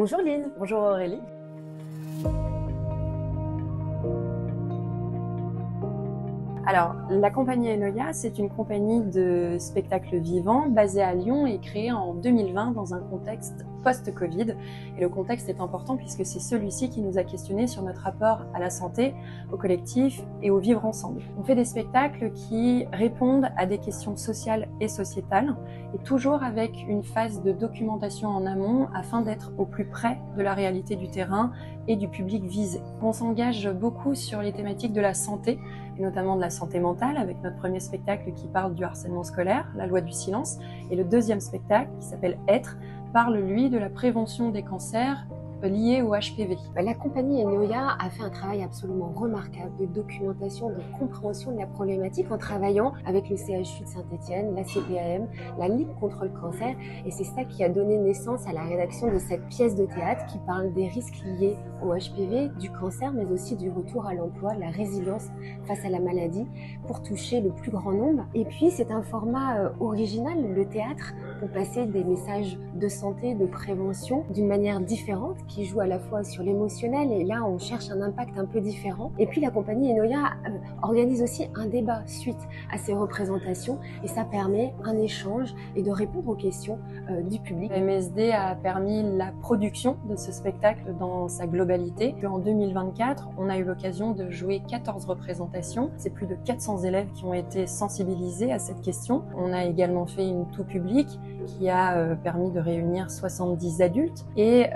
Bonjour Lynn. Bonjour Aurélie. Alors, la compagnie Enoia, c'est une compagnie de spectacles vivants basée à Lyon et créée en 2020 dans un contexte post-Covid. Et le contexte est important puisque c'est celui-ci qui nous a questionnés sur notre rapport à la santé, au collectif et au vivre ensemble. On fait des spectacles qui répondent à des questions sociales et sociétales et toujours avec une phase de documentation en amont afin d'être au plus près de la réalité du terrain et du public visé. On s'engage beaucoup sur les thématiques de la santé et notamment de la santé mentale avec notre premier spectacle qui parle du harcèlement scolaire, la loi du silence, et le deuxième spectacle qui s'appelle Être parle lui de la prévention des cancers liés au HPV. La compagnie Enoia a fait un travail absolument remarquable de documentation, de compréhension de la problématique en travaillant avec le CHU de Saint-Étienne, la CPAM, la Ligue contre le cancer, et c'est ça qui a donné naissance à la rédaction de cette pièce de théâtre qui parle des risques liés au HPV, du cancer, mais aussi du retour à l'emploi, la résilience face à la maladie pour toucher le plus grand nombre. Et puis c'est un format original, le théâtre, pour passer des messages de santé, de prévention d'une manière différente, qui joue à la fois sur l'émotionnel, et là on cherche un impact un peu différent. Et puis la compagnie Enoia organise aussi un débat suite à ces représentations, et ça permet un échange et de répondre aux questions du public. MSD a permis la production de ce spectacle dans sa globalité. En 2024, on a eu l'occasion de jouer 14 représentations. C'est plus de 400 élèves qui ont été sensibilisés à cette question. On a également fait une tout public qui a permis de réunir 70 adultes et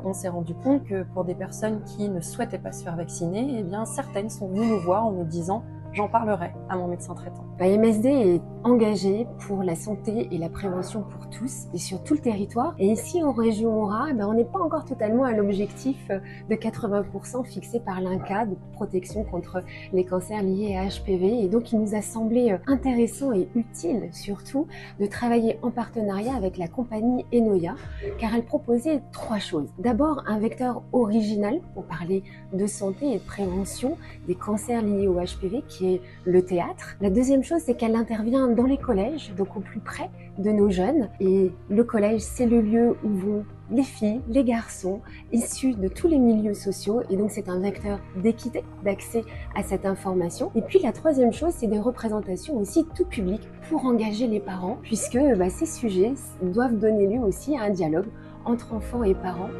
on s'est rendu compte que pour des personnes qui ne souhaitaient pas se faire vacciner, eh bien certaines sont venues nous voir en nous disant « j'en parlerai à mon médecin traitant ». MSD est engagé pour la santé et la prévention pour tous et sur tout le territoire. Et ici en région Aura, on n'est pas encore totalement à l'objectif de 80% fixé par l'INCa de protection contre les cancers liés à HPV. Et donc il nous a semblé intéressant et utile surtout de travailler en partenariat avec la compagnie Enoia, car elle proposait 3 choses. D'abord un vecteur original pour parler de santé et de prévention des cancers liés au HPV qui est le théâtre. La deuxième chose, c'est qu'elle intervient dans les collèges, donc au plus près de nos jeunes. Et le collège, c'est le lieu où vont les filles, les garçons, issus de tous les milieux sociaux. Et donc, c'est un vecteur d'équité, d'accès à cette information. Et puis, la troisième chose, c'est des représentations aussi tout public pour engager les parents, puisque ces sujets doivent donner lieu aussi à un dialogue entre enfants et parents.